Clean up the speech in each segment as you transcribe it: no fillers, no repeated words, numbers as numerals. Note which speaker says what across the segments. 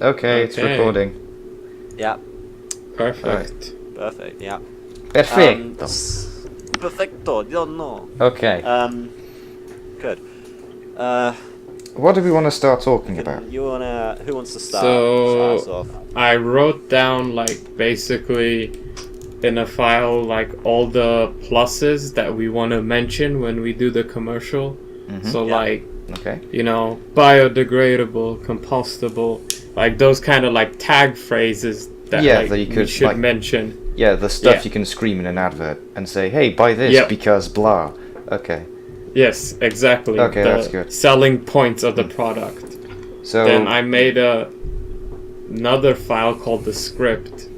Speaker 1: Okay, it's recording.
Speaker 2: Yeah.
Speaker 3: Perfect.
Speaker 1: Right.
Speaker 2: Perfect, yeah.
Speaker 1: Perfecto.
Speaker 2: Perfecto, you know.
Speaker 1: Okay.
Speaker 2: Good.
Speaker 1: What do we want to start talking about?
Speaker 2: Who wants to start?
Speaker 3: So
Speaker 2: Start us off?
Speaker 3: I wrote down like basically in a file like all the pluses that we want to mention when we do the commercial. So
Speaker 2: Yeah.
Speaker 3: like,
Speaker 1: Okay.
Speaker 3: you know, biodegradable, compostable, like those kind of like tag phrases that like
Speaker 1: that you
Speaker 3: we
Speaker 1: could
Speaker 3: should
Speaker 1: like,
Speaker 3: mention.
Speaker 1: Yeah, the stuff
Speaker 3: Yeah.
Speaker 1: you can scream in an advert and say, "Hey, buy this
Speaker 3: Yep.
Speaker 1: because blah." Okay.
Speaker 3: Yes, exactly.
Speaker 1: Okay,
Speaker 3: the
Speaker 1: that's good.
Speaker 3: selling points of the product.
Speaker 1: So
Speaker 3: Then I made another file called the script.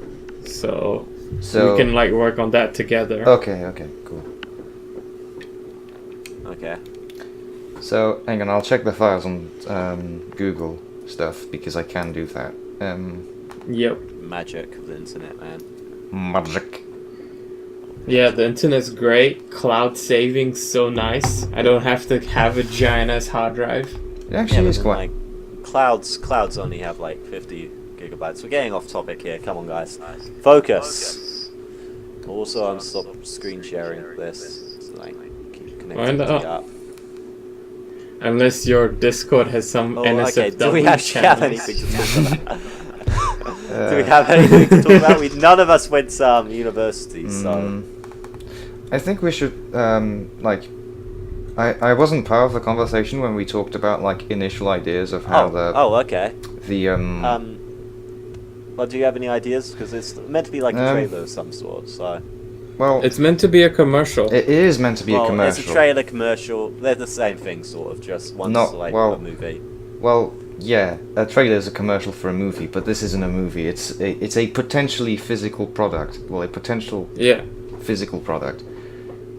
Speaker 3: So we can like work on that together.
Speaker 1: Okay, cool.
Speaker 2: Okay.
Speaker 1: So hang on, I'll check the files on Google stuff because I can do that.
Speaker 3: Yep.
Speaker 2: Magic of the internet, man.
Speaker 1: Magic.
Speaker 3: Yeah, the internet's great. Cloud saving's so nice. I don't have to have a giant ass hard drive.
Speaker 1: It actually is
Speaker 2: but
Speaker 1: quite.
Speaker 2: then, like, clouds only have like 50 gigabytes. We're getting off topic here. Come on, guys. Focus. Also, I'm stop screen sharing this. So, like, keep connecting
Speaker 3: Why not?
Speaker 2: up.
Speaker 3: Unless your Discord has some
Speaker 2: Oh,
Speaker 3: NSFW
Speaker 2: okay. Do we actually have
Speaker 3: channels.
Speaker 2: anything to talk about? Do we have anything to talk about? None of us went to university, so.
Speaker 1: I think we should like. I wasn't part of the conversation when we talked about like initial ideas of how
Speaker 2: Okay.
Speaker 1: the
Speaker 2: Well, do you have any ideas? Because it's meant to be like a trailer of some sort, so.
Speaker 1: well,
Speaker 3: It's meant to be a commercial.
Speaker 1: it is meant to be a commercial.
Speaker 2: It's a trailer commercial. They're the same thing, sort of. Just one's like a movie.
Speaker 1: Well, yeah, a trailer is a commercial for a movie, but this isn't a movie. It's a potentially physical product. Well, a potential physical product.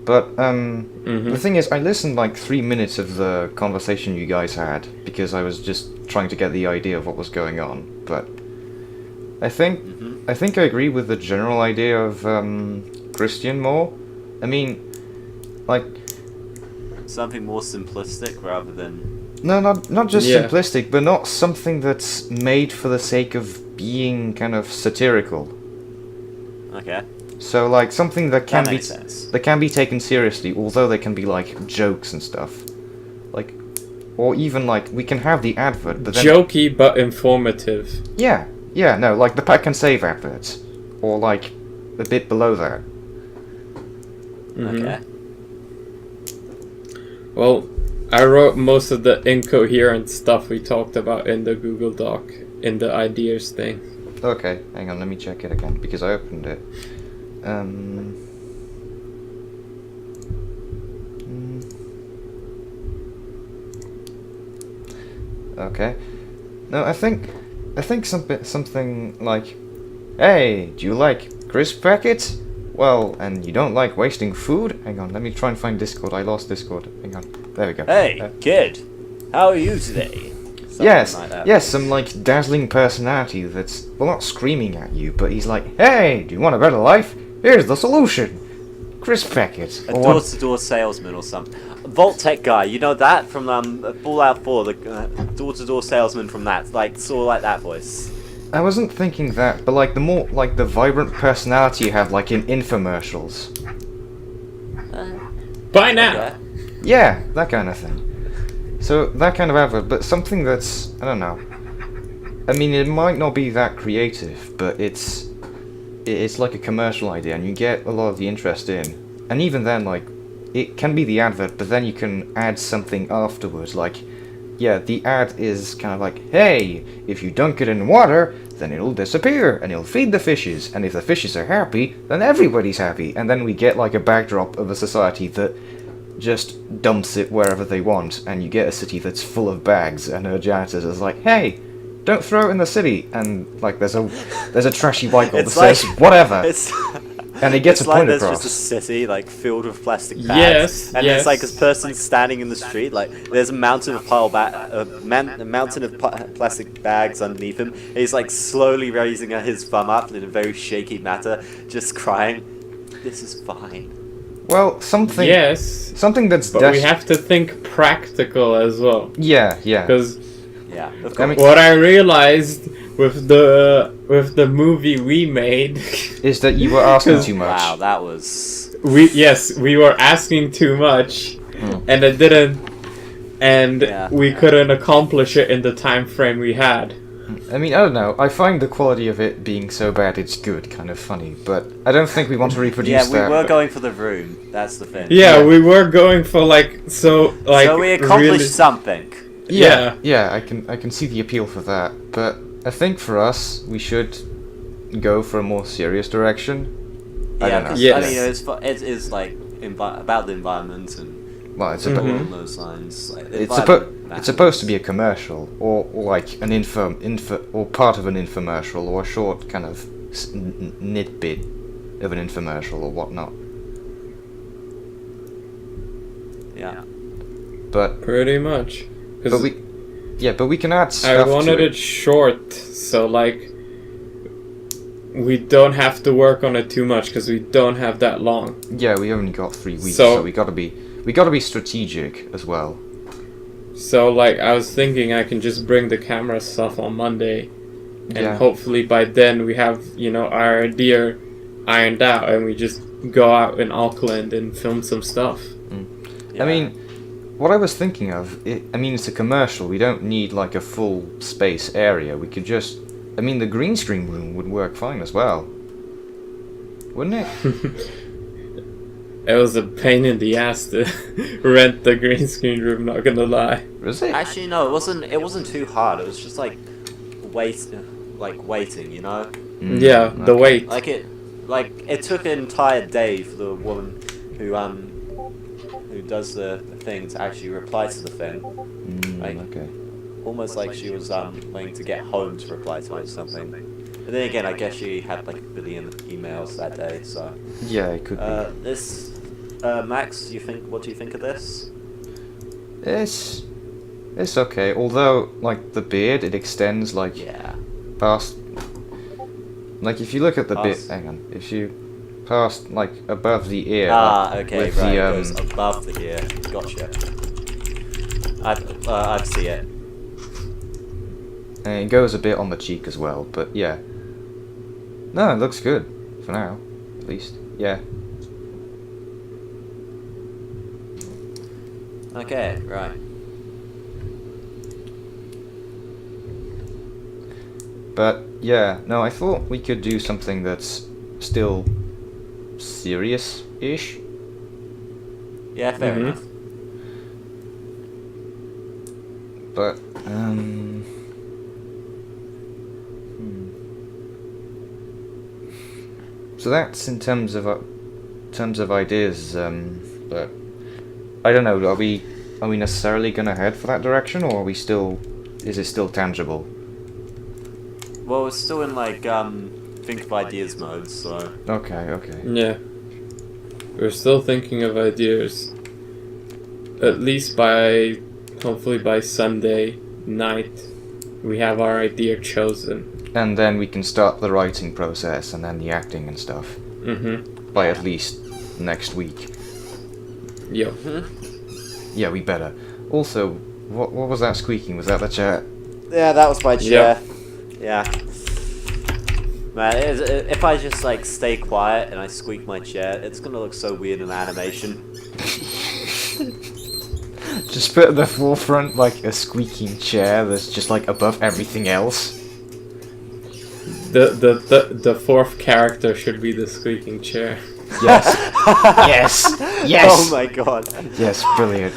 Speaker 1: But the thing is, I listened like 3 minutes of the conversation you guys had because I was just trying to get the idea of what was going on. But I think I agree with the general idea of Christian more. I mean, like
Speaker 2: Something more simplistic rather than.
Speaker 1: no, not just simplistic, but not something that's made for the sake of being kind of satirical.
Speaker 2: Okay.
Speaker 1: So like something that can
Speaker 2: makes sense.
Speaker 1: that can be taken seriously, although they can be like jokes and stuff, like, or even like we can have the advert, but then
Speaker 3: Jokey but informative.
Speaker 1: no, like the Pack and Save adverts, or like a bit below that.
Speaker 2: Okay.
Speaker 3: Well, I wrote most of the incoherent stuff we talked about in the Google Doc, in the ideas thing.
Speaker 1: Okay, hang on, let me check it again because I opened it. Okay. No, I think something like, "Hey, do you like crisp packets? Well, and you don't like wasting food? Hang on, let me try and find Discord. I lost Discord. Hang on. There we go.
Speaker 2: Hey, kid. How are you today? Something
Speaker 1: Yes,
Speaker 2: like that.
Speaker 1: yes, some like dazzling personality that's, well, not screaming at you, but he's like, "Hey, do you want a better life? Here's the solution. Crisp packets."
Speaker 2: A door-to-door salesman or something. Vault Tech guy, you know that from Fallout 4, the door-to-door salesman from that, like sort of like that voice.
Speaker 1: I wasn't thinking that, but like the more like the vibrant personality you have, like in infomercials.
Speaker 3: By now!
Speaker 2: Okay.
Speaker 1: Yeah, that kind of thing. So that kind of advert, but something that's, I don't know. I mean, it might not be that creative, but it's like a commercial idea, and you get a lot of the interest in. And even then, like, it can be the advert, but then you can add something afterwards, like, yeah, the ad is kind of like, "Hey, if you dunk it in water, then it'll disappear, and it'll feed the fishes, and if the fishes are happy, then everybody's happy." And then we get like a backdrop of a society that just dumps it wherever they want, and you get a city that's full of bags, and her janitors is like, "Hey, don't throw it in the city," and like there's a trashy white girl that says whatever, and it gets a point
Speaker 2: there's
Speaker 1: across.
Speaker 2: just a city like filled with plastic bags,
Speaker 3: Yes,
Speaker 2: and
Speaker 3: yes.
Speaker 2: it's like this person standing in the street, like there's a mountain of plastic bags underneath him. And he's like slowly raising his thumb up in a very shaky manner, just crying, "This is fine."
Speaker 1: Well, something that's
Speaker 3: but we have to think practical as well.
Speaker 1: Yeah.
Speaker 3: Because
Speaker 2: Yeah, of course.
Speaker 3: what I realized with the movie we made.
Speaker 1: Is that you were asking too much.
Speaker 2: Wow, that was.
Speaker 3: we were asking too much, and it didn't, and we couldn't accomplish it in the time frame we had.
Speaker 1: I mean, I don't know. I find the quality of it being so bad it's good kind of funny, but I don't think we want to reproduce that.
Speaker 2: Yeah, we were going for the room. That's the thing.
Speaker 3: Yeah, we were going for
Speaker 2: So we accomplished something.
Speaker 1: Yeah, I can see the appeal for that, but I think for us we should go for a more serious direction. I don't know.
Speaker 2: I mean, it is like about the environment and.
Speaker 1: Well, it's
Speaker 2: along those lines. Like,
Speaker 1: it's supposed to be a commercial, or like an or part of an infomercial, or a short kind of nitbit of an infomercial or whatnot.
Speaker 3: Yeah.
Speaker 1: But
Speaker 3: pretty much.
Speaker 1: But we can add stuff
Speaker 3: I wanted it short, so like we don't have to work on it too much because we don't have that long.
Speaker 1: Yeah, we only got 3 weeks, so we gotta be strategic as well.
Speaker 3: So like I was thinking I can just bring the camera stuff on Monday, and hopefully by then we have our idea ironed out, and we just go out in Auckland and film some stuff.
Speaker 1: I mean, what I was thinking of, it's a commercial. We don't need like a full space area. We could just, the green screen room would work fine as well, wouldn't it?
Speaker 3: It was a pain in the ass to rent the green screen room. Not gonna lie.
Speaker 1: Was it?
Speaker 2: Actually, no. It wasn't too hard. It was just like waiting.
Speaker 3: Yeah, the wait.
Speaker 2: It took an entire day for the woman who does the thing to actually reply to the thing.
Speaker 1: Okay.
Speaker 2: Almost like she was waiting to get home to reply to it or something. But then again, I guess she had like 1 billion emails that day, so.
Speaker 1: Yeah, it could be.
Speaker 2: This, Max, what do you think of this?
Speaker 1: It's okay. Although, like the beard, it extends like past. Like if you look at the beard, hang on. If you past like above the ear.
Speaker 2: Okay, right. It goes above the ear. Gotcha. I see it.
Speaker 1: And it goes a bit on the cheek as well, but yeah. No, it looks good for now, at least. Yeah.
Speaker 2: Okay, right.
Speaker 1: But yeah, no, I thought we could do something that's still serious-ish.
Speaker 2: Yeah, fair enough.
Speaker 1: But so that's in terms of ideas. But I don't know. Are we necessarily gonna head for that direction, or are we still? Is it still tangible?
Speaker 2: Well, we're still in like think of ideas mode, so.
Speaker 1: Okay.
Speaker 3: Yeah. We're still thinking of ideas. At least hopefully by Sunday night, we have our idea chosen. And
Speaker 1: then we can start the writing process and then the acting and stuff. By at least next week.
Speaker 3: Yep.
Speaker 1: Yeah, we better. Also, what was that squeaking? Was that the chair?
Speaker 2: Yeah, that was my chair.
Speaker 3: Yep.
Speaker 2: Yeah. Man, if I just like stay quiet and I squeak my chair, it's gonna look so weird in animation.
Speaker 1: Just put at the forefront like a squeaking chair that's just like above everything else.
Speaker 3: The fourth character should be the squeaking chair.
Speaker 1: Yes. Yes.
Speaker 2: Oh my god.
Speaker 1: Yes, brilliant.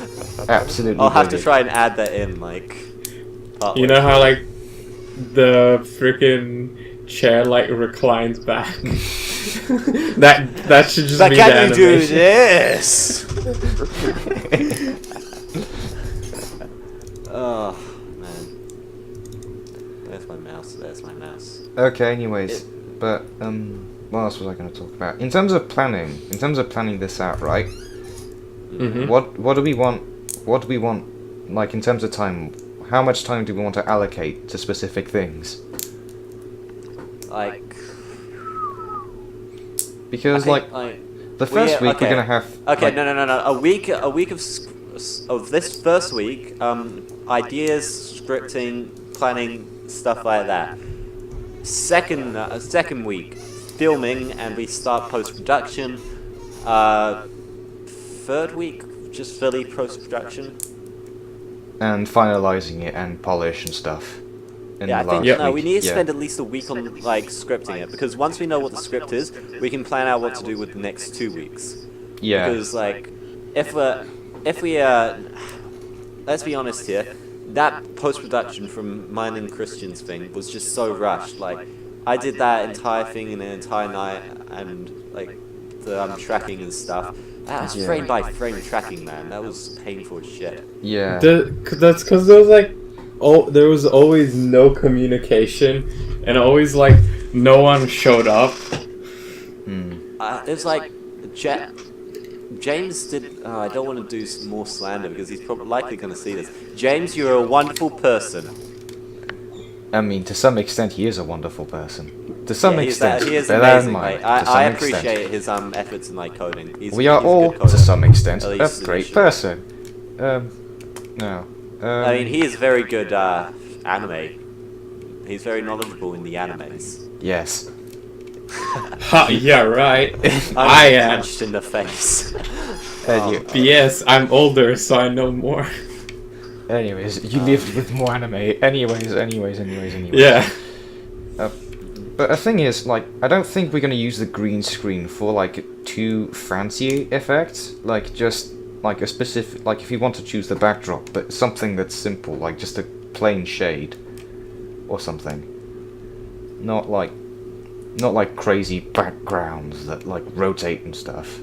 Speaker 1: Absolutely.
Speaker 2: I'll have to try and add that in, like.
Speaker 3: You know how like the freaking chair like reclines back. that should just
Speaker 2: but
Speaker 3: be
Speaker 2: can
Speaker 3: the
Speaker 2: you
Speaker 3: animation.
Speaker 2: do this? Oh man. There's my mouse.
Speaker 1: Okay, anyways, but what else was I going to talk about? In terms of planning this out, right? What do we want? What do we want? Like in terms of time, how much time do we want to allocate to specific things?
Speaker 2: Like.
Speaker 1: Because the first week we're gonna have.
Speaker 2: Okay, no. A week of this first week. Ideas, scripting, planning, stuff like that. second week filming, and we start post-production. Third week, just fully post-production.
Speaker 1: And finalizing it and polish and stuff.
Speaker 2: Yeah, I think
Speaker 1: week.
Speaker 2: we need to spend at least a week on like scripting it, because once we know what the script is, we can plan out what to do with the next 2 weeks.
Speaker 1: Yeah.
Speaker 2: Because like, if we let's be honest here, that post-production from mine and Christian's thing was just so rushed. Like, I did that entire thing in an entire night, and like the tracking and stuff. That was frame by frame tracking, man. That was painful as shit.
Speaker 1: Yeah.
Speaker 3: That's because there was always no communication, and always like no one showed up.
Speaker 2: It was like James did. I don't want to do more slander because he's probably likely going to see this. James, you're a wonderful person.
Speaker 1: I mean, to some extent, he is a wonderful person. To some extent,
Speaker 2: he is
Speaker 1: bear that in
Speaker 2: amazing.
Speaker 1: mind,
Speaker 2: Like,
Speaker 1: to some
Speaker 2: I
Speaker 1: extent.
Speaker 2: appreciate his efforts in like coding.
Speaker 1: We are
Speaker 2: he's a
Speaker 1: all,
Speaker 2: good coder.
Speaker 1: to some extent,
Speaker 2: At
Speaker 1: a
Speaker 2: least
Speaker 1: great
Speaker 2: initially.
Speaker 1: person. No.
Speaker 2: I mean, he is very good anime. He's very knowledgeable in the animes.
Speaker 1: Yes.
Speaker 3: Ha, yeah, right. I
Speaker 2: I'm
Speaker 3: am.
Speaker 2: punched in the face.
Speaker 3: Yes, I'm older, so I know more.
Speaker 1: Anyways, you lived with more anime. Anyways.
Speaker 3: Yeah.
Speaker 1: But the thing is, like, I don't think we're gonna use the green screen for like too fancy effects. Like, just like a specific, like if you want to choose the backdrop, but something that's simple, like just a plain shade or something. Not like crazy backgrounds that like rotate and stuff.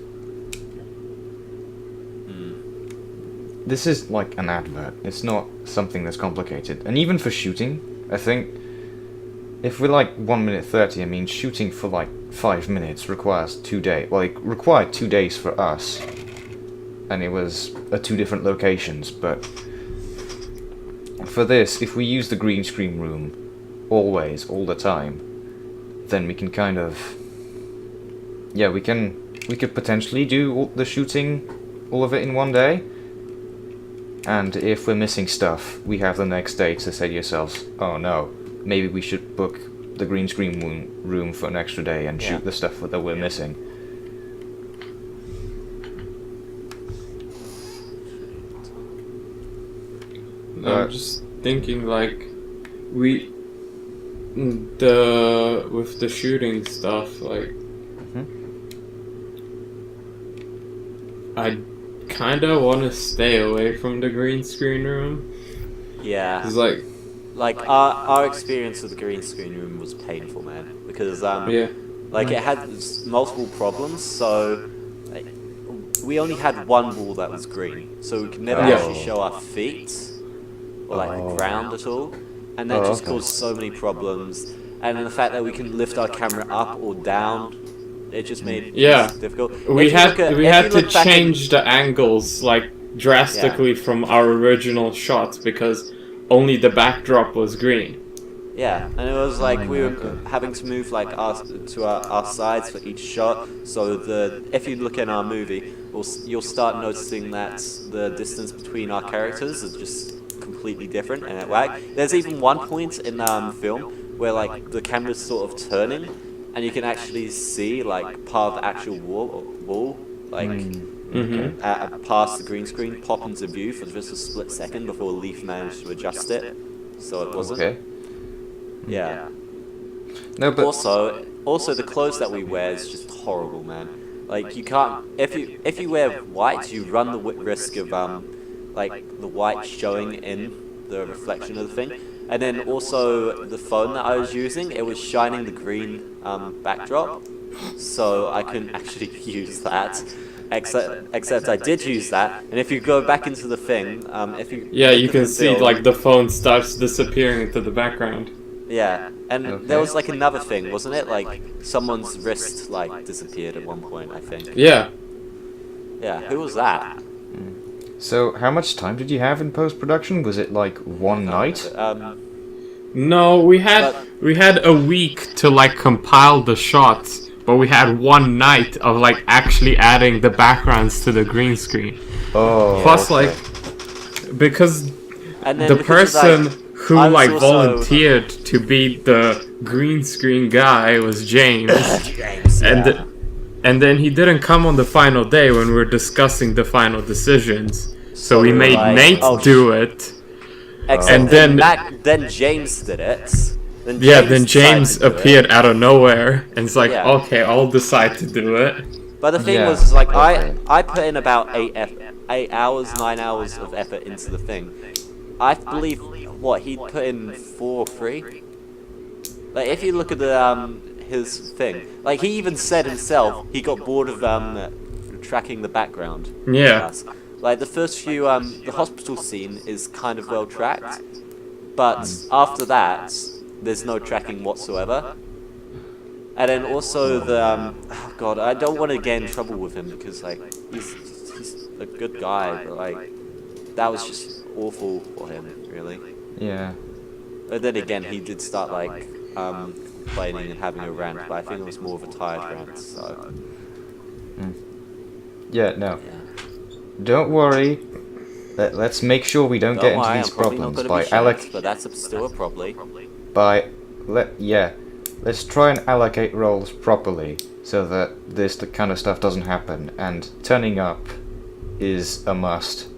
Speaker 1: This is like an advert. It's not something that's complicated. And even for shooting, I think if we're like 1 minute 30, I mean, shooting for like 5 minutes requires 2 days. Well, it required 2 days for us, and it was at 2 different locations. But for this, if we use the green screen room always, all the time, then we can kind of, yeah, we could potentially do all the shooting, all of it in 1 day. And if we're missing stuff, we have the next day to say to yourselves, oh no, maybe we should book the green screen room for an extra day and shoot the stuff that we're missing.
Speaker 3: I'm just thinking like with the shooting stuff, like I kind of want to stay away from the green screen room.
Speaker 2: Yeah.
Speaker 3: It's
Speaker 2: like our experience with the green screen room was painful, man, because like it had multiple problems. So like, we only had one wall that was green, so we could never actually show our feet or like ground at all, and that just caused so many problems. And then the fact that we can lift our camera up or down, it just made it difficult.
Speaker 3: We had to change the angles like drastically from our original shots because only the backdrop was green.
Speaker 2: Yeah, and it was like we were having to move like our sides for each shot. So if you look in our movie, you'll start noticing that the distance between our characters is just completely different and at whack. There's even one point in film where like the camera's sort of turning, and you can actually see like part of the actual wall like past the green screen pop into view for just a split second before Leaf managed to adjust it, so it wasn't.
Speaker 1: Okay.
Speaker 2: Yeah.
Speaker 1: No, but
Speaker 2: Also the clothes that we wear is just horrible, man. Like you can't if you wear white, you run the risk of like the white showing in the reflection of the thing. And then also the phone that I was using, it was shining the green backdrop, so I couldn't actually use that. Except I did use that, and if you go back into the thing, if you
Speaker 3: you can see like the phone starts disappearing into the background.
Speaker 2: Yeah, and there was like another thing, wasn't it? Like someone's wrist like disappeared at one point, I think.
Speaker 3: Yeah.
Speaker 2: Yeah, who was that?
Speaker 1: so how much time did you have in post-production? Was it like one night?
Speaker 3: No, we had a week to like compile the shots, but we had one night of like actually adding the backgrounds to the green screen.
Speaker 1: Oh.
Speaker 3: Plus, like, because
Speaker 2: And then
Speaker 3: the
Speaker 2: because
Speaker 3: person who
Speaker 2: I was
Speaker 3: like
Speaker 2: also-
Speaker 3: volunteered to be the green screen guy was James.
Speaker 2: James,
Speaker 3: And
Speaker 2: yeah.
Speaker 3: and then he didn't come on the final day when we were discussing the final decisions. So we
Speaker 2: we were
Speaker 3: made
Speaker 2: like,
Speaker 3: Nate
Speaker 2: oh,
Speaker 3: do it.
Speaker 2: Except
Speaker 3: And then-
Speaker 2: then James did it. Then
Speaker 3: Then
Speaker 2: decided
Speaker 3: James
Speaker 2: to do it.
Speaker 3: appeared out of nowhere and it's like,
Speaker 2: Yeah.
Speaker 3: okay, I'll decide to do it.
Speaker 2: But the thing
Speaker 1: Yeah,
Speaker 2: was, like,
Speaker 1: okay.
Speaker 2: I put in about 8 hours, 9 hours of effort into the thing. I believe, what, he put in 4 or 3? Like, if you look at the, his thing, like, he even said himself, he got bored of, tracking the background.
Speaker 3: Yeah.
Speaker 2: Like, the first few, the hospital scene is kind of well tracked, but after that, there's no tracking whatsoever. And then also the, oh god, I don't want to get in trouble with him because, like, he's a good guy, but, like, that was just awful for him, really.
Speaker 1: Yeah.
Speaker 2: But then again, he did start, like, complaining and having a rant, but I think it was more of a tired rant, so...
Speaker 1: Yeah, no.
Speaker 2: Yeah.
Speaker 1: Don't worry. Let's make sure we don't get into these
Speaker 2: I'm probably not
Speaker 1: problems
Speaker 2: gonna
Speaker 1: by
Speaker 2: be shanked,
Speaker 1: alloc...
Speaker 2: but that's still a probably.
Speaker 1: Let's try and allocate roles properly so that this kind of stuff doesn't happen, and turning up is a must.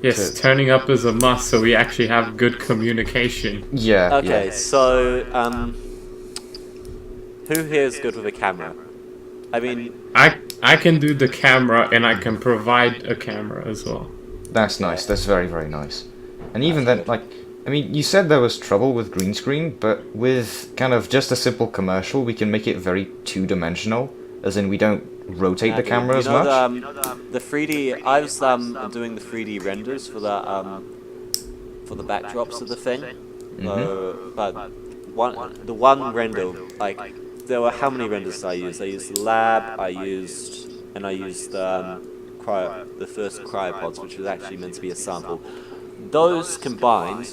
Speaker 3: Yes, turning up is a must so we actually have good communication.
Speaker 1: Yeah.
Speaker 2: Okay,
Speaker 1: Yeah.
Speaker 2: so, who here is good with a camera? I mean,
Speaker 3: I can do the camera and I can provide a camera as well.
Speaker 1: That's nice. That's very, very nice. And even then, like, I mean, you said there was trouble with green screen, but with kind of just a simple commercial, we can make it very two-dimensional, as in we don't rotate the camera as much.
Speaker 2: The 3D. I was doing the 3D renders for the backdrops of the thing. But the one render, like, there were how many renders did I use? I used the lab. I used the first cryopods, which was actually meant to be a sample. Those combined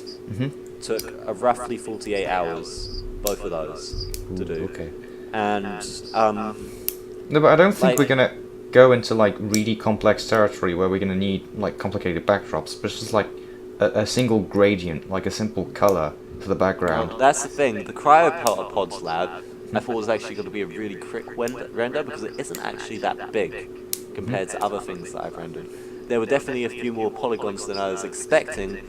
Speaker 2: took roughly 48 hours, both of those, to do.
Speaker 1: Okay.
Speaker 2: And
Speaker 1: No, but I don't think
Speaker 2: like-
Speaker 1: we're gonna go into like really complex territory where we're gonna need like complicated backdrops, but it's just like a single gradient, like a simple color for the background.
Speaker 2: that's the thing. The cryopods lab, I thought was actually going to be a really quick render because it isn't actually that big compared to other things that I've rendered. There were definitely a few more polygons than I was expecting,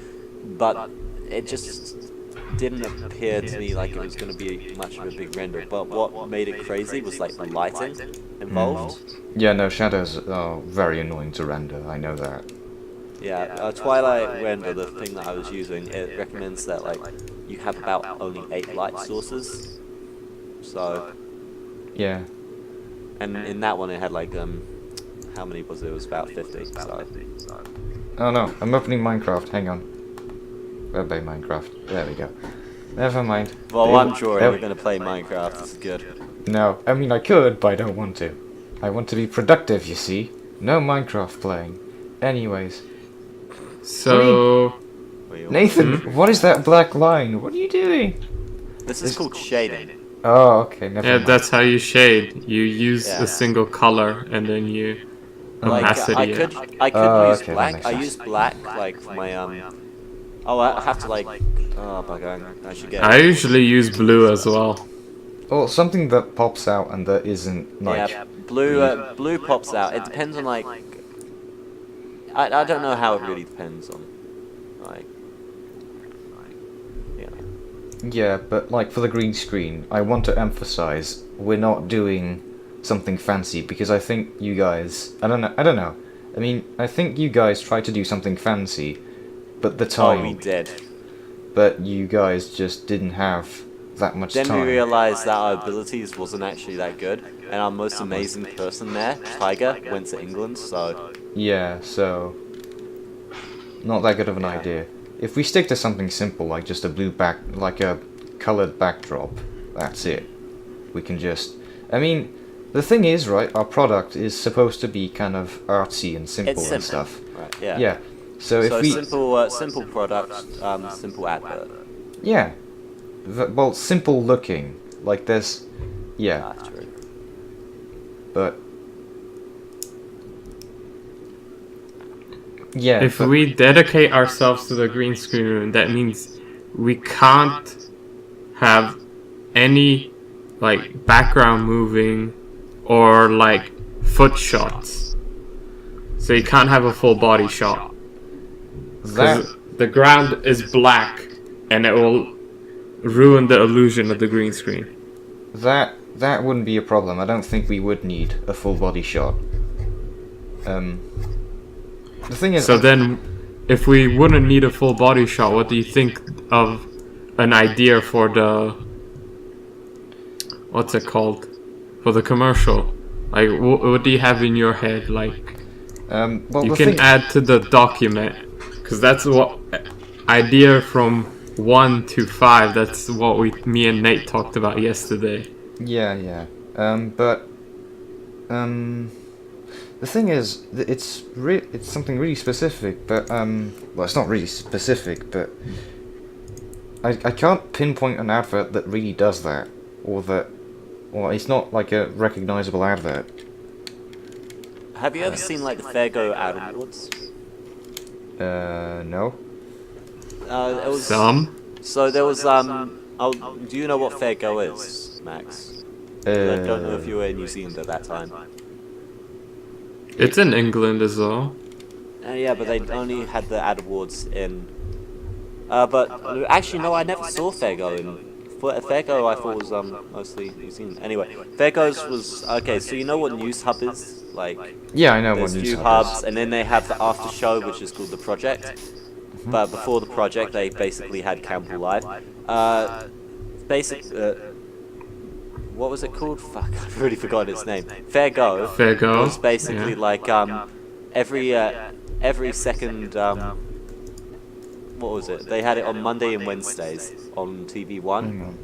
Speaker 2: but it just didn't appear to me like it was going to be much of a big render. But what made it crazy was like the lighting involved.
Speaker 1: Yeah, no, shadows are very annoying to render. I know that.
Speaker 2: Yeah, Twilight render, the thing that I was using, it recommends that like you have about only 8 light sources. So,
Speaker 1: Yeah.
Speaker 2: and in that one it had like how many was it? It was about 50. So.
Speaker 1: Oh no, I'm opening Minecraft. Hang on. Web-based Minecraft. There we go. Never mind.
Speaker 2: Well,
Speaker 1: There-
Speaker 2: I'm drawing.
Speaker 1: there-
Speaker 2: We're gonna play Minecraft. This is good.
Speaker 1: No, I mean I could, but I don't want to. I want to be productive, you see. No Minecraft playing. Anyways.
Speaker 3: So
Speaker 1: Nathan, what is that black line? What are you doing?
Speaker 2: This is called shading.
Speaker 1: Oh, okay, never
Speaker 3: yeah,
Speaker 1: mind.
Speaker 3: that's how you shade. You use
Speaker 2: Yeah.
Speaker 3: a single color and then you
Speaker 2: Like
Speaker 3: opacity
Speaker 2: I
Speaker 3: it.
Speaker 2: could use
Speaker 1: okay, that
Speaker 2: black.
Speaker 1: makes
Speaker 2: I
Speaker 1: sense.
Speaker 2: use black like for my Oh, I have to like. Oh, bugger. I should get.
Speaker 3: I usually use blue as well.
Speaker 1: Well, something that pops out and that isn't like...
Speaker 2: Yeah, blue pops out. It depends on like. I don't know how it really depends on, like. Yeah.
Speaker 1: Yeah, but like for the green screen, I want to emphasize we're not doing something fancy because I think you guys, I don't know. I mean, I think you guys tried to do something fancy, but the time.
Speaker 2: Oh, we did.
Speaker 1: But you guys just didn't have that much
Speaker 2: Then
Speaker 1: time.
Speaker 2: we realized that our abilities wasn't actually that good, and our most amazing person there, Tiger, went to England. So
Speaker 1: Yeah, so not that good of an idea. If we stick to something simple like just a like a colored backdrop, that's it. We can just, I mean, the thing is, right, our product is supposed to be kind of artsy and simple
Speaker 2: it's
Speaker 1: and
Speaker 2: simple.
Speaker 1: stuff.
Speaker 2: Right, yeah.
Speaker 1: Yeah. So if
Speaker 2: So
Speaker 1: we
Speaker 2: simple product, simple advert.
Speaker 1: yeah. Well, simple looking. Like there's yeah,
Speaker 2: That's true.
Speaker 1: but Yeah.
Speaker 3: If we dedicate ourselves to the green screen room, that means we can't have any like background moving or like foot shots. So you can't have a full body shot.
Speaker 1: that
Speaker 3: Because the ground is black and it will ruin the illusion of the green screen.
Speaker 1: that wouldn't be a problem. I don't think we would need a full body shot. The thing is,
Speaker 3: So then, if we wouldn't need a full body shot, what do you think of an idea for the... what's it called? For the commercial? Like, what do you have in your head? Like,
Speaker 1: well,
Speaker 3: you
Speaker 1: the
Speaker 3: can
Speaker 1: thing,
Speaker 3: add to the document. Because that's what... idea from 1 to 5, that's what me and Nate talked about yesterday.
Speaker 1: yeah. The thing is, it's something really specific, but well, it's not really specific, but I can't pinpoint an advert that really does that, or it's not like a recognizable advert.
Speaker 2: Have you ever seen like the Fairgo ad awards?
Speaker 1: No.
Speaker 2: It was
Speaker 3: Some?
Speaker 2: So there was do you know what Fairgo is, Max? I don't know if you were in New Zealand at that time.
Speaker 3: It's in England as well.
Speaker 2: Yeah, but they only had the ad awards in. But actually, no, I never saw Fairgo in. Fairgo, I thought was mostly New Zealand. Anyway, Fairgo's was okay. So you know what News Hub is? Like,
Speaker 1: Yeah, I know what
Speaker 2: there's
Speaker 1: News
Speaker 2: few
Speaker 1: Hub
Speaker 2: hubs, and then they have the after show, which is called the Project. But before the Project, they basically had Campbell Live. What was it called? Fuck, I've already forgotten its name. Fairgo.
Speaker 3: Fairgo.
Speaker 2: Was basically like every second. What was it? They had it on Monday and Wednesdays on TV One.
Speaker 1: Hang on.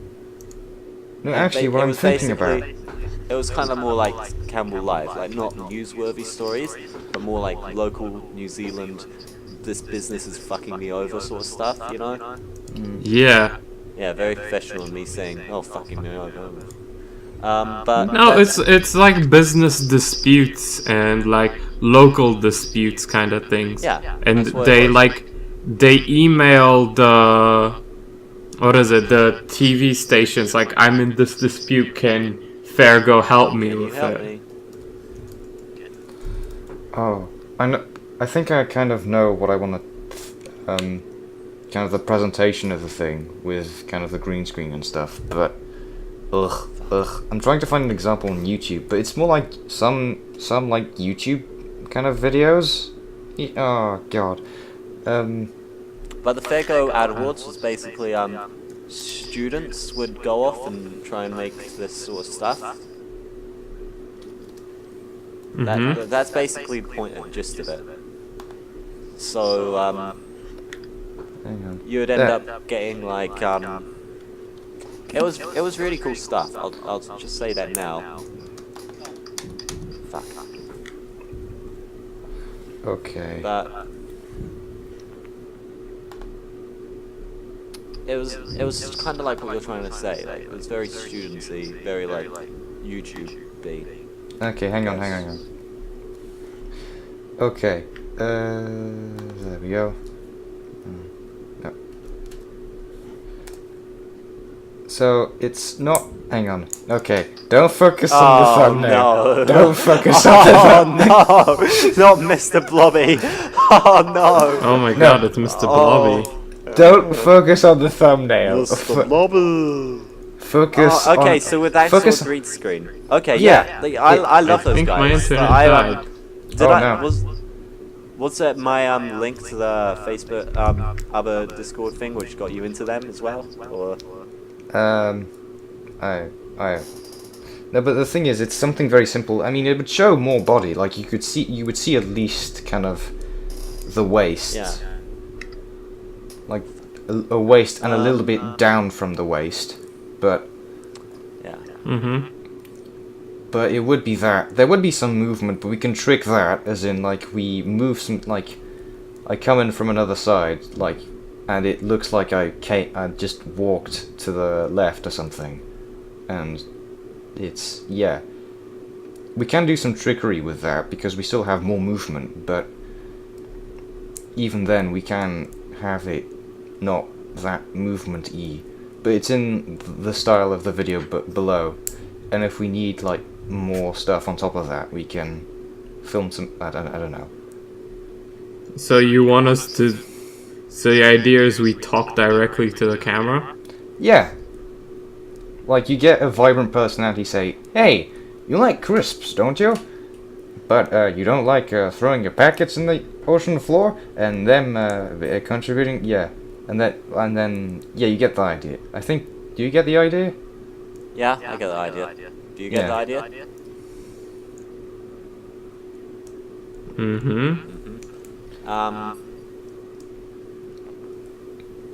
Speaker 1: No, actually, what I'm thinking about.
Speaker 2: It was kind of more like Campbell Live, like not newsworthy stories, but more like local New Zealand. This business is fucking me over, sort of stuff, you know?
Speaker 3: Yeah.
Speaker 2: Yeah, very professional of me saying, "Oh, fucking me over." But
Speaker 3: No, it's like business disputes and like local disputes kind of things.
Speaker 2: Yeah,
Speaker 3: And
Speaker 2: that's what
Speaker 3: they
Speaker 2: it was.
Speaker 3: like they email the the TV stations like, I'm in this dispute, can Fairgo help me
Speaker 2: Can you
Speaker 3: with
Speaker 2: help
Speaker 3: it?
Speaker 2: me?
Speaker 1: Oh, I know. I think I kind of know what I want to. Kind of the presentation of the thing with kind of the green screen and stuff, but ugh. I'm trying to find an example on YouTube, but it's more like some like YouTube kind of videos. Oh god.
Speaker 2: But the Fairgo ad awards was basically students would go off and try and make this sort of stuff. That's basically the point and gist of it. So
Speaker 1: Hang on.
Speaker 2: you would end up getting like it was really cool stuff. I'll just say that now. Fuck.
Speaker 1: Okay.
Speaker 2: But it was kind of like what you're trying to say. Like, it was very studency, very like YouTube-y.
Speaker 1: Okay, hang on. Okay. There we go. No. So it's not. Hang on. Okay. Don't focus on the thumbnail.
Speaker 2: No.
Speaker 1: Don't focus on the thumbnail.
Speaker 2: Oh no! Not Mr. Blobby. Oh no!
Speaker 3: Oh my god, it's Mr. Blobby.
Speaker 1: Don't focus on the thumbnail.
Speaker 2: Mr. Blobby.
Speaker 1: Focus.
Speaker 2: Okay,
Speaker 1: on,
Speaker 2: so with actual
Speaker 1: focus.
Speaker 2: green screen. Okay,
Speaker 1: Yeah.
Speaker 2: yeah. I love
Speaker 3: I
Speaker 2: those
Speaker 3: think my
Speaker 2: guys.
Speaker 3: internet
Speaker 2: I
Speaker 3: died.
Speaker 2: did
Speaker 1: Oh,
Speaker 2: I
Speaker 1: no.
Speaker 2: was that my link to the Facebook other Discord thing, which got you into them as well, or?
Speaker 1: No, but the thing is, it's something very simple. I mean, it would show more body. Like you would see at least kind of the waist.
Speaker 2: Yeah.
Speaker 1: Like a waist and a little bit down from the waist, but
Speaker 2: Yeah.
Speaker 1: it would be that. There would be some movement, but we can trick that, as in like we move some, like I come in from another side, like, and it looks like I just walked to the left or something, and it's, yeah. We can do some trickery with that because we still have more movement, but even then we can have it not that movement-y, but it's in the style of the video below, and if we need like more stuff on top of that, we can film some. I don't know.
Speaker 3: So you want us to? So the idea is we talk directly to the camera.
Speaker 1: Yeah. Like you get a vibrant personality say, "Hey, you like crisps, don't you? But you don't like throwing your packets in the ocean floor and them contributing." Yeah, and then yeah, you get the idea. I think. Do you get the idea?
Speaker 2: Yeah, I get the idea. Do you get the idea?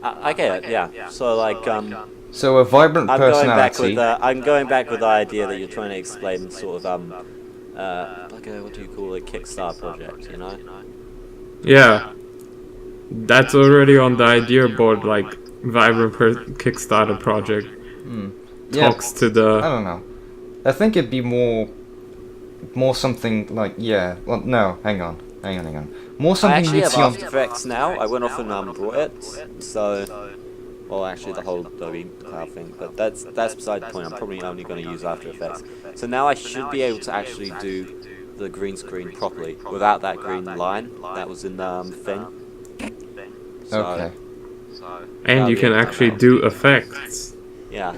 Speaker 2: I get it. Yeah. So like
Speaker 1: So a vibrant personality.
Speaker 2: I'm going back with the idea that you're trying to explain sort of like a, what do you call it, Kickstarter project, you know?
Speaker 3: Yeah, that's already on the idea board. Like vibrant Kickstarter project talks to the.
Speaker 1: I don't know. I think it'd be more something like Well, no, hang on. More something
Speaker 2: I actually
Speaker 1: you'd
Speaker 2: have
Speaker 1: see on.
Speaker 2: After Effects now. I went off and brought it. So, well, actually the whole Adobe Cloud thing, but that's beside the point. I'm probably only going to use After Effects. So now I should be able to actually do the green screen properly without that green line that was in the thing. So,
Speaker 1: Okay.
Speaker 3: And you can actually do effects.
Speaker 2: Yeah.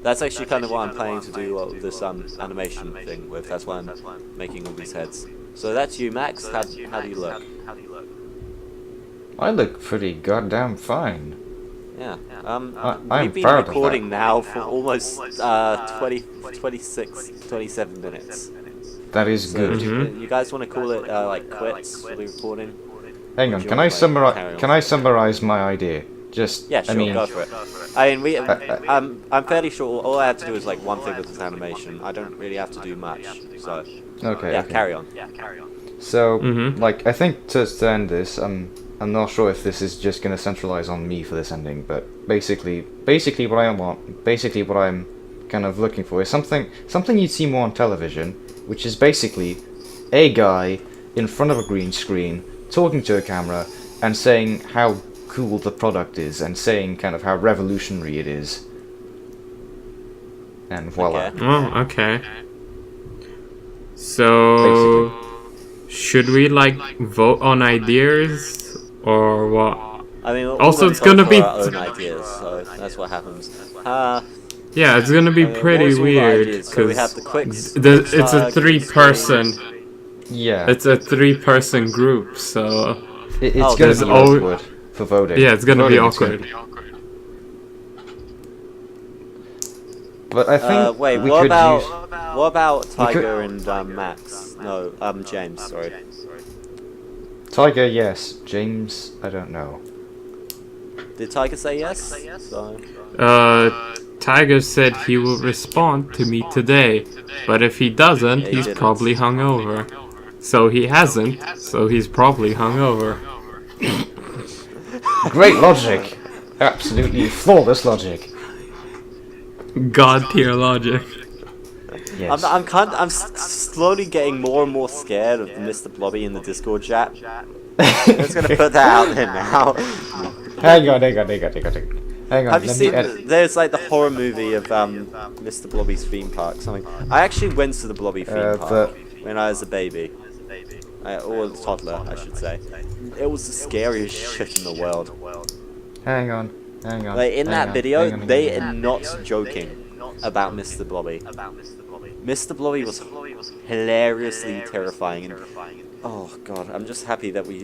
Speaker 2: That's actually kind of what I'm planning to do this animation thing with. That's why I'm making all these heads. So that's you, Max. How do you look?
Speaker 1: I look pretty goddamn fine.
Speaker 2: Yeah.
Speaker 1: I'm
Speaker 2: We've been
Speaker 1: proud of
Speaker 2: recording
Speaker 1: that.
Speaker 2: now for almost 27 minutes.
Speaker 1: That is
Speaker 2: So
Speaker 1: good.
Speaker 2: you guys want to call it like quits for the recording?
Speaker 1: Hang on.
Speaker 2: Would you
Speaker 1: Can
Speaker 2: want
Speaker 1: I
Speaker 2: to, like,
Speaker 1: summarize?
Speaker 2: carry on?
Speaker 1: Can I summarize my idea? Just.
Speaker 2: Yeah, sure.
Speaker 1: I mean.
Speaker 2: Go for it. I mean, I'm fairly sure all I have to do is like one thing with this animation. I don't really have to do much. So.
Speaker 1: Okay.
Speaker 2: Yeah.
Speaker 1: Okay.
Speaker 2: Carry on.
Speaker 1: So, like, I think to end this, I'm not sure if this is just gonna centralize on me for this ending, but basically what I'm kind of looking for is something you'd see more on television, which is basically a guy in front of a green screen talking to a camera and saying how cool the product is and saying kind of how revolutionary it is. And voila.
Speaker 2: Okay.
Speaker 3: Oh, okay. So, should we like vote on ideas or what?
Speaker 2: I mean, we're
Speaker 3: Also,
Speaker 2: all
Speaker 3: it's gonna
Speaker 2: vote
Speaker 3: be
Speaker 2: for our own ideas, so that's what happens.
Speaker 3: Yeah, it's gonna be
Speaker 2: what
Speaker 3: pretty
Speaker 2: was all the
Speaker 3: weird
Speaker 2: ideas? So we have the
Speaker 3: because
Speaker 2: quicks.
Speaker 3: it's a three-person.
Speaker 1: Yeah.
Speaker 3: It's a three-person group, so
Speaker 1: It's
Speaker 2: Oh,
Speaker 1: gonna
Speaker 3: there's
Speaker 1: be
Speaker 3: al-
Speaker 1: awkward for voting.
Speaker 3: yeah, it's gonna be
Speaker 1: Voting is
Speaker 3: awkward.
Speaker 1: But I think
Speaker 2: Wait,
Speaker 1: we
Speaker 2: what
Speaker 1: could
Speaker 2: about
Speaker 1: use.
Speaker 2: what about Tiger and Max? No, James. Sorry.
Speaker 1: Tiger, yes. James, I don't know.
Speaker 2: Did Tiger say yes? So.
Speaker 3: Tiger said he will respond to me today, but if he doesn't,
Speaker 2: Yeah, he
Speaker 3: he's
Speaker 2: didn't.
Speaker 3: probably hungover. So he hasn't, so he's probably hungover.
Speaker 1: Great logic. Absolutely flawless logic.
Speaker 3: God tier logic.
Speaker 1: Yes.
Speaker 2: I'm slowly getting more and more scared of Mr. Blobby in the Discord chat. I'm just gonna put that out there now.
Speaker 1: Hang on. Hang on.
Speaker 2: Have you
Speaker 1: let me
Speaker 2: seen?
Speaker 1: edit.
Speaker 2: There's like the horror movie of Mr. Blobby's theme park. Something. I actually went to the Blobby theme park when I was a baby, or a toddler, I should say. It was the scariest shit in the world.
Speaker 1: Hang on.
Speaker 2: Like in that video,
Speaker 1: hang on.
Speaker 2: they are not joking about Mr. Blobby. Mr. Blobby was hilariously terrifying, and oh god, I'm just happy that we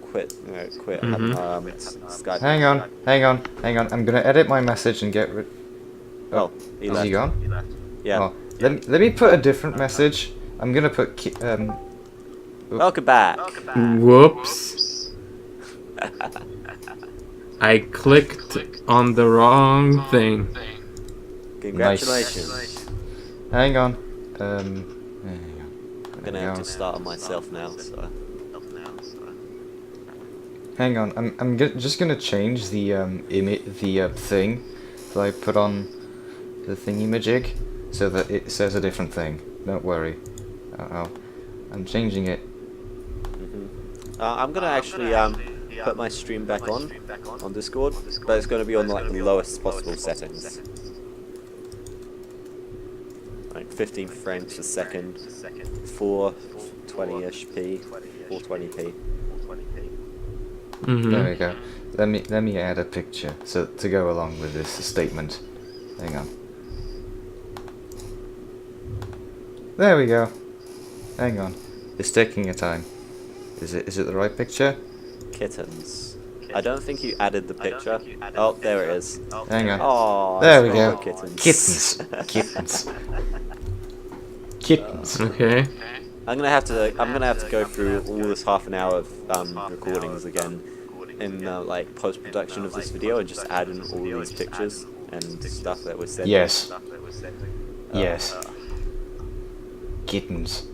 Speaker 2: quit. Skype.
Speaker 1: Hang on. I'm gonna edit my message and get rid.
Speaker 2: Oh, he
Speaker 1: Is
Speaker 2: left.
Speaker 1: he gone?
Speaker 2: Yeah.
Speaker 1: Oh, let me put a different message. I'm gonna put
Speaker 2: Welcome back.
Speaker 3: Whoops. I clicked on the wrong thing.
Speaker 2: Congratulations.
Speaker 1: Hang on.
Speaker 2: I'm gonna have to start on myself now. So.
Speaker 1: Hang on. I'm just gonna change the thing that I put on the thingy-majig so that it says a different thing. Don't worry. I'm changing it.
Speaker 2: I'm gonna actually put my stream back on Discord, but it's gonna be on like the lowest possible settings, like 15 frames per second, 420-ish p, 420p.
Speaker 1: There we go. Let me add a picture so to go along with this statement. Hang on. There we go. Hang on. It's taking a time. Is it the right picture?
Speaker 2: Kittens. I don't think you added the picture. Oh, there it is.
Speaker 1: Hang on.
Speaker 2: Oh,
Speaker 1: There we go.
Speaker 2: Kittens.
Speaker 1: Kittens. Kittens.
Speaker 3: Okay.
Speaker 2: I'm gonna have to go through all this half an hour of recordings again in like post production of this video and just add in all these pictures and stuff that was said.
Speaker 1: Yes. Yes. Kittens.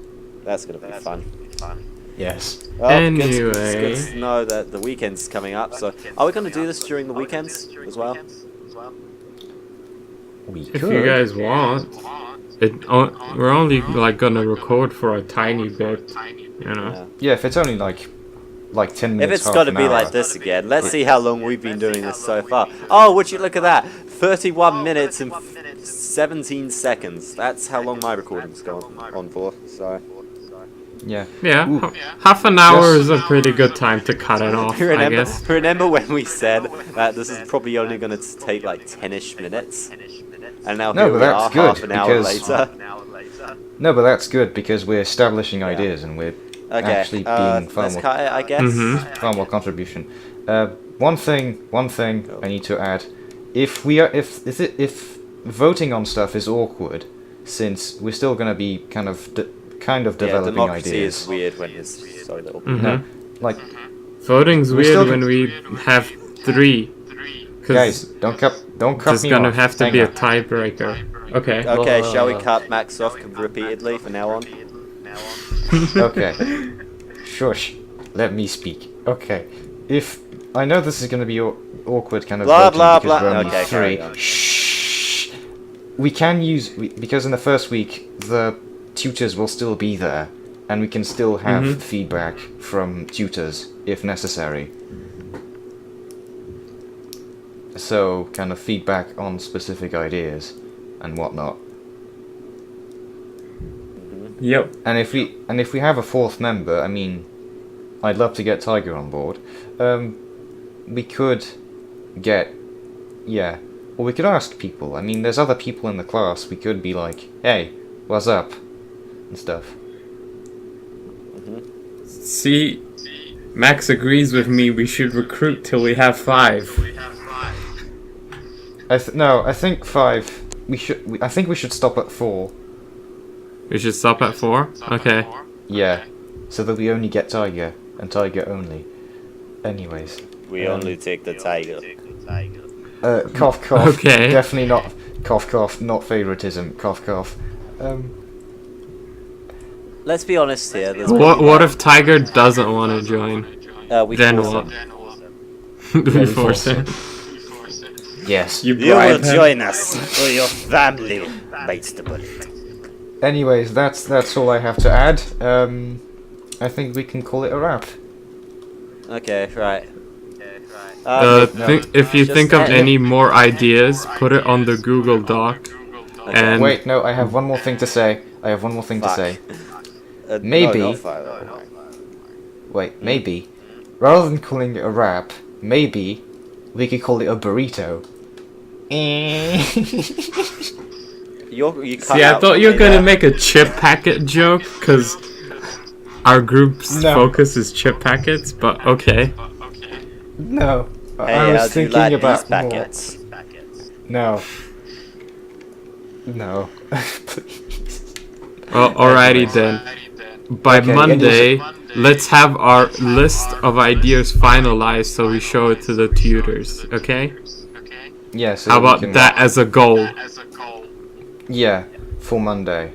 Speaker 2: That's gonna be fun.
Speaker 1: Yes.
Speaker 2: Well,
Speaker 3: Anyway.
Speaker 2: good to know that the weekend's coming up. So, are we gonna do this during the weekends as well?
Speaker 1: We
Speaker 3: If you guys want, we're only like gonna record for a tiny bit, you know.
Speaker 1: Yeah, if it's only like 10 minutes.
Speaker 2: If it's
Speaker 1: half
Speaker 2: got to
Speaker 1: an
Speaker 2: be
Speaker 1: hour.
Speaker 2: like this again, let's see how long we've been doing this so far. Oh, would you look at that? 31 minutes and 17 seconds. That's how long my recording's gone on for. So.
Speaker 1: Yeah.
Speaker 3: Yeah,
Speaker 1: Ooh.
Speaker 3: half an hour is a pretty good time to cut it off, I guess.
Speaker 2: Remember when we said that this is probably only going to take like 10-ish minutes? And now
Speaker 1: No,
Speaker 2: here
Speaker 1: but
Speaker 2: we
Speaker 1: that's
Speaker 2: are,
Speaker 1: good,
Speaker 2: half an hour
Speaker 1: because-
Speaker 2: later.
Speaker 1: No, but that's good because we're establishing ideas and we're
Speaker 2: Okay,
Speaker 1: actually being far
Speaker 2: let's
Speaker 1: more
Speaker 2: cut it, I guess.
Speaker 1: far more contribution. One thing I need to add: if voting on stuff is awkward, since we're still going to be kind of
Speaker 2: Yeah,
Speaker 1: developing
Speaker 2: democracy
Speaker 1: ideas.
Speaker 2: is weird when there's so little.
Speaker 1: No, like
Speaker 3: Voting's
Speaker 1: We still
Speaker 3: weird when we have 3.
Speaker 1: guys, don't cut
Speaker 3: There's
Speaker 1: me
Speaker 3: gonna
Speaker 1: off.
Speaker 3: have to
Speaker 1: Hang
Speaker 3: be a
Speaker 1: on.
Speaker 3: tiebreaker. Okay.
Speaker 2: Okay, shall we cut Max off repeatedly from now on?
Speaker 1: Okay. Shush. Let me speak. Okay. If I know this is going to be awkward kind of
Speaker 2: Blah,
Speaker 1: voting
Speaker 2: blah,
Speaker 1: because
Speaker 2: blah.
Speaker 1: we're only
Speaker 2: Okay, carry
Speaker 1: 3.
Speaker 2: on.
Speaker 1: Shh. We can use because in the first week the tutors will still be there, and we can still have feedback from tutors if necessary. So kind of feedback on specific ideas and whatnot.
Speaker 3: Yep.
Speaker 1: And if we have a 4th member, I mean, I'd love to get Tiger on board. We could get, or we could ask people. I mean, there's other people in the class. We could be like, hey, what's up, and stuff.
Speaker 3: See, Max agrees with me. We should recruit till we have 5.
Speaker 1: I think 5. I think we should stop at 4.
Speaker 3: We should stop at 4. Okay.
Speaker 1: Yeah, so that we only get Tiger and Tiger only. Anyways.
Speaker 2: We only take the tiger.
Speaker 1: Cough cough.
Speaker 3: Okay.
Speaker 1: Definitely not cough cough. Not favoritism. Cough cough.
Speaker 2: Let's be honest here. there's
Speaker 3: What if Tiger doesn't want to join?
Speaker 2: we
Speaker 3: Then
Speaker 2: force
Speaker 3: what?
Speaker 2: him.
Speaker 3: We force it.
Speaker 1: Yes.
Speaker 3: You
Speaker 2: You will
Speaker 3: bribe him.
Speaker 2: join us, or your family bites the bullet.
Speaker 1: Anyways, that's all I have to add. I think we can call it a wrap.
Speaker 2: Okay, right.
Speaker 3: If you
Speaker 2: Just
Speaker 3: think of
Speaker 2: add-
Speaker 3: any more ideas, put it on the Google Doc. And
Speaker 1: Wait, no, I have one more thing to say.
Speaker 2: Fuck.
Speaker 1: Maybe-
Speaker 2: No, not five, no.
Speaker 1: Wait, maybe, rather than calling it a wrap, maybe we could call it a burrito.
Speaker 2: You cut
Speaker 3: see, I
Speaker 2: out
Speaker 3: thought you were
Speaker 2: something
Speaker 3: gonna
Speaker 2: there.
Speaker 3: make a chip packet joke, because our group's
Speaker 1: No.
Speaker 3: focus is chip packets, but okay.
Speaker 1: No,
Speaker 2: Hey,
Speaker 1: I
Speaker 2: how
Speaker 1: was
Speaker 2: do you
Speaker 1: thinking
Speaker 2: like
Speaker 1: about
Speaker 2: these
Speaker 1: more.
Speaker 2: packets?
Speaker 1: No. No. Please.
Speaker 3: Well, alrighty then. By
Speaker 1: Okay,
Speaker 3: Monday, let's have our list of ideas finalized so we show it to the tutors, okay?
Speaker 1: Yeah, so
Speaker 3: How
Speaker 1: we
Speaker 3: about
Speaker 1: can-
Speaker 3: that as a goal?
Speaker 1: Yeah, for Monday.